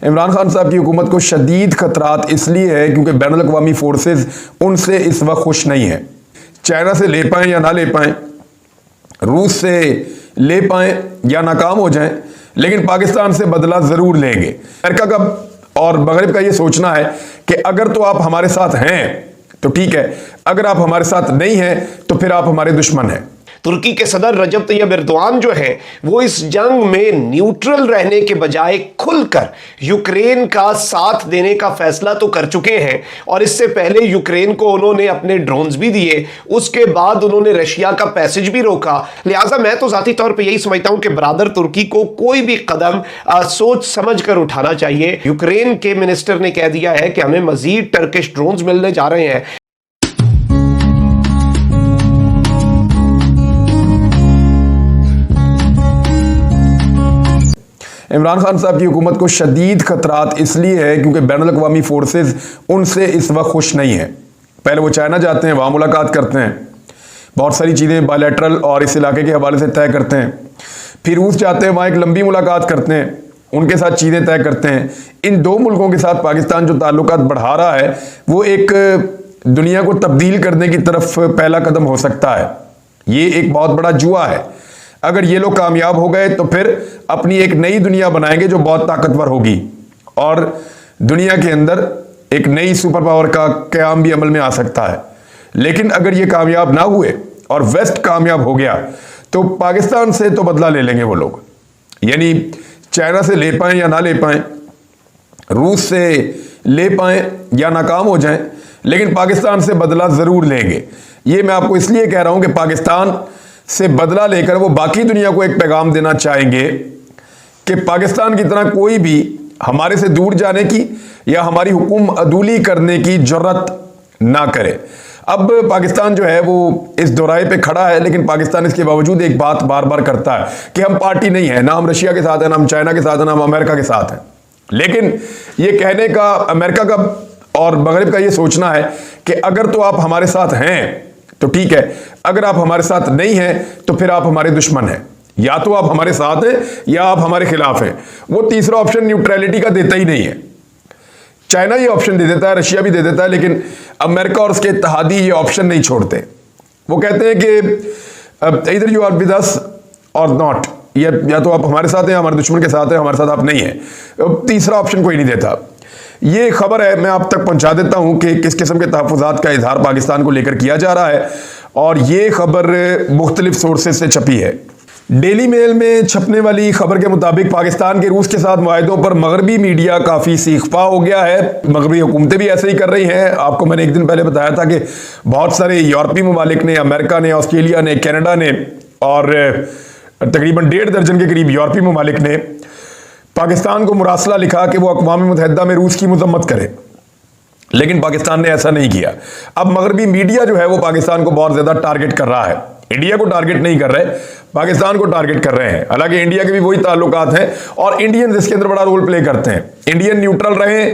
इमरान खान साहब की हुकूमत को शदीद खतरात इसलिए है क्योंकि बैनुल अक़वामी फोर्सेस उनसे इस वक्त खुश नहीं है। चाइना से ले पाएँ या ना ले पाएँ, रूस से ले पाएँ या नाकाम हो जाएं, लेकिन पाकिस्तान से बदला ज़रूर लेंगे। अमेरिका का और मगरिब का ये सोचना है कि अगर तो आप हमारे साथ हैं तो ठीक है, अगर आप हमारे साथ नहीं हैं तो फिर आप हमारे दुश्मन हैं। तुर्की के सदर रजब तैयब एर्दोआन जो है वो इस जंग में न्यूट्रल रहने के बजाय खुलकर यूक्रेन का साथ देने का फैसला तो कर चुके हैं, और इससे पहले यूक्रेन को उन्होंने अपने ड्रोन्स भी दिए, उसके बाद उन्होंने रशिया का पैसेज भी रोका। लिहाजा मैं तो जाती तौर पर यही समझता हूं कि ब्रादर तुर्की को कोई भी कदम सोच समझ कर उठाना चाहिए। यूक्रेन के मिनिस्टर ने कह दिया है कि हमें मजीद टर्किश ड्रोन्स मिलने जा रहे हैं। इमरान खान साहब की हुकूमत को शदीद खतरात इसलिए है क्योंकि बैनुल अक़वामी फोर्सेस उनसे इस वक्त खुश नहीं है। पहले वो चाइना जाते हैं, वहाँ मुलाकात करते हैं, बहुत सारी चीज़ें बायलैटरल और इस इलाके के हवाले से तय करते हैं। फिर रूस जाते हैं, वहाँ एक लंबी मुलाकात करते हैं, उनके साथ चीज़ें तय करते हैं। इन दो मुल्कों के साथ पाकिस्तान जो ताल्लुकात बढ़ा रहा है वो एक दुनिया को तब्दील करने की तरफ पहला कदम हो सकता है। ये एक बहुत बड़ा जुआ है। अगर ये लोग कामयाब हो गए तो फिर अपनी एक नई दुनिया बनाएंगे जो बहुत ताकतवर होगी, और दुनिया के अंदर एक नई सुपर पावर का क़याम भी अमल में आ सकता है। लेकिन अगर ये कामयाब ना हुए और वेस्ट कामयाब हो गया तो पाकिस्तान से तो बदला ले लेंगे वो लोग। यानी चाइना से ले पाएँ या ना ले पाएँ, रूस से ले पाएँ या नाकाम हो जाएं, लेकिन पाकिस्तान से बदला ज़रूर लेंगे। ये मैं आपको इसलिए कह रहा हूँ कि पाकिस्तान से बदला लेकर वो बाकी दुनिया को एक पैगाम देना चाहेंगे कि पाकिस्तान की तरह कोई भी हमारे से दूर जाने की या हमारी हुकूम अदूली करने की जुर्रत ना करे। अब पाकिस्तान जो है वो इस दोराहे पे खड़ा है, लेकिन पाकिस्तान इसके बावजूद एक बात बार बार करता है कि हम पार्टी नहीं है, ना हम रशिया के साथ हैं, ना हम चाइना के साथ हैं, ना हम अमेरिका के साथ हैं। लेकिन ये कहने का अमेरिका का और मगरिब का ये सोचना है कि अगर तो आप हमारे साथ हैं तो ठीक है, अगर आप हमारे साथ नहीं हैं तो फिर आप हमारे दुश्मन हैं। या तो आप हमारे साथ हैं या आप हमारे खिलाफ हैं। वो तीसरा ऑप्शन न्यूट्रलिटी का देता ही नहीं है। चाइना ये ऑप्शन दे देता है, रशिया भी दे देता है, लेकिन अमेरिका और उसके इत्तेहादी ये ऑप्शन नहीं छोड़ते। वो कहते हैं कि इधर यू आर विद अस और नॉट, या तो आप हमारे साथ हैं, हमारे दुश्मन के साथ हैं, हमारे साथ आप नहीं हैं। तीसरा ऑप्शन कोई नहीं देता। ये खबर है, मैं आप तक पहुंचा देता हूं कि किस किस्म के तहफ़्फ़ुज़ात का इजहार पाकिस्तान को लेकर किया जा रहा है, और ये खबर मुख्तलिफ सोर्सेज से छपी है। डेली मेल में छपने वाली खबर के मुताबिक पाकिस्तान के रूस के साथ मुआहदों पर मगरबी मीडिया काफ़ी सीखपा हो गया है। मगरबी हुकूमतें भी ऐसे ही कर रही हैं। आपको मैंने एक दिन पहले बताया था कि बहुत सारे यूरोपीय ममालिक ने, अमेरिका ने, ऑस्ट्रेलिया ने, कनाडा ने और तकरीबन 1.5 दर्जन के करीब यूरोपीय ममालिक ने पाकिस्तान को मुरासला लिखा कि वो अक़वाम मुत्तहिदा में रूस की मज़म्मत करे, लेकिन पाकिस्तान ने ऐसा नहीं किया। अब मगरबी मीडिया जो है वो पाकिस्तान को बहुत ज़्यादा टारगेट कर रहा है। इंडिया को टारगेट नहीं कर रहे, पाकिस्तान को टारगेट कर रहे हैं। हालांकि इंडिया के भी वही ताल्लुकात हैं और इंडियन इसके अंदर बड़ा रोल प्ले करते हैं। इंडियन न्यूट्रल रहे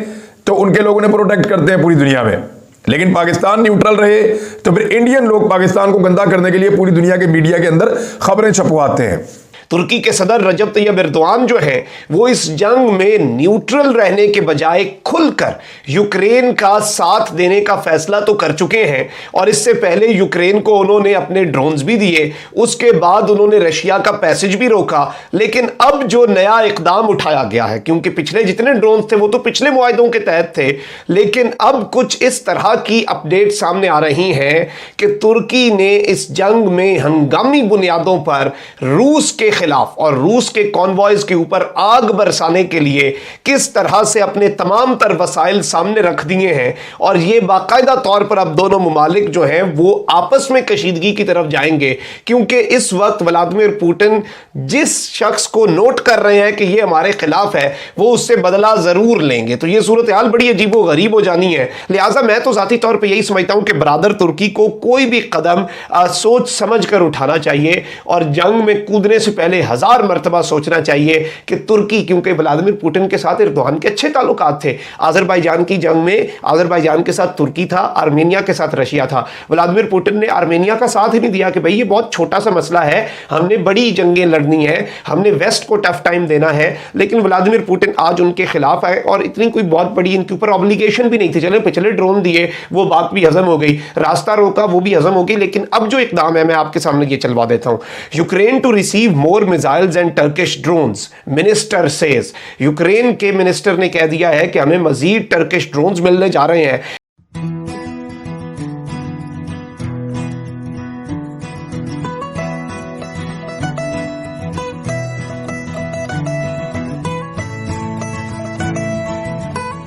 तो उनके लोगों ने प्रोटेक्ट करते हैं पूरी दुनिया में, लेकिन पाकिस्तान न्यूट्रल रहे तो फिर इंडियन लोग पाकिस्तान को गंदा करने के लिए पूरी दुनिया के मीडिया के अंदर खबरें छपवाते हैं। तुर्की के सदर रजब तैयब एर्दोआन जो है वो इस जंग में न्यूट्रल रहने के बजाय खुलकर यूक्रेन का साथ देने का फैसला तो कर चुके हैं, और इससे पहले यूक्रेन को उन्होंने अपने ड्रोन्स भी दिए, उसके बाद उन्होंने रशिया का पैसेज भी रोका। लेकिन अब जो नया इकदाम उठाया गया है, क्योंकि पिछले जितने ड्रोन्स थे वो तो पिछले मुआहदों के तहत थे, लेकिन अब कुछ इस तरह की अपडेट सामने आ रही हैं कि तुर्की ने इस जंग में हंगामी बुनियादों पर रूस के खिलाफ और रूस के कॉन्वॉयज के ऊपर आग बरसाने के लिए किस तरह से अपने तमाम तर वसाइल सामने रख दिए हैं, और ये बाकायदा तौर पर अब दोनों ममालिक जो हैं वो आपस में कशीदगी की तरफ जाएंगे, क्योंकि इस वक्त व्लादिमीर पुतिन जिस शख्स को नोट कर रहे हैं कि ये हमारे खिलाफ है वो उससे बदला जरूर लेंगे। तो ये सूरत हाल बड़ी अजीबो गरीब हो जानी है। लिहाजा मैं तो जाती तौर पर यही समझता हूं कि ब्रादर तुर्की को कोई भी कदम सोच समझ कर उठाना चाहिए, और जंग में कूदने से पहले पहले 1000 मरतबा सोचना चाहिए कि तुर्की, क्योंकि व्लादिमीर पुतिन के साथ एर्दोगान के अच्छे ताल्लुकात थे। आज़रबाईजान की जंग में आज़रबाईजान के साथ तुर्की था, आर्मेनिया के साथ रशिया था। व्लादिमीर पुतिन ने आर्मेनिया का साथ ही नहीं दिया कि भाई ये बहुत छोटा सा मसला है, हमने बड़ी जंगें लड़नी है, हमने वेस्ट को टफ टाइम देना है। लेकिन व्लादिमीर पुतिन आज उनके खिलाफ आए और इतनी कोई बहुत बड़ी इनके ऊपर ऑब्लिगेशन भी नहीं थी। चले पिछले ड्रोन दिए, वो बात भी हजम हो गई, रास्ता रोका, वो भी हजम हो गई। लेकिन अब जो इकदाम है मैं आपके सामने ये चलवा देता हूं। Ukraine to receive more missiles and Turkish drones, minister says. Ukraine के मिनिस्टर ने कह दिया है कि हमें मजीद टर्किश ड्रोन्स मिलने जा रहे हैं।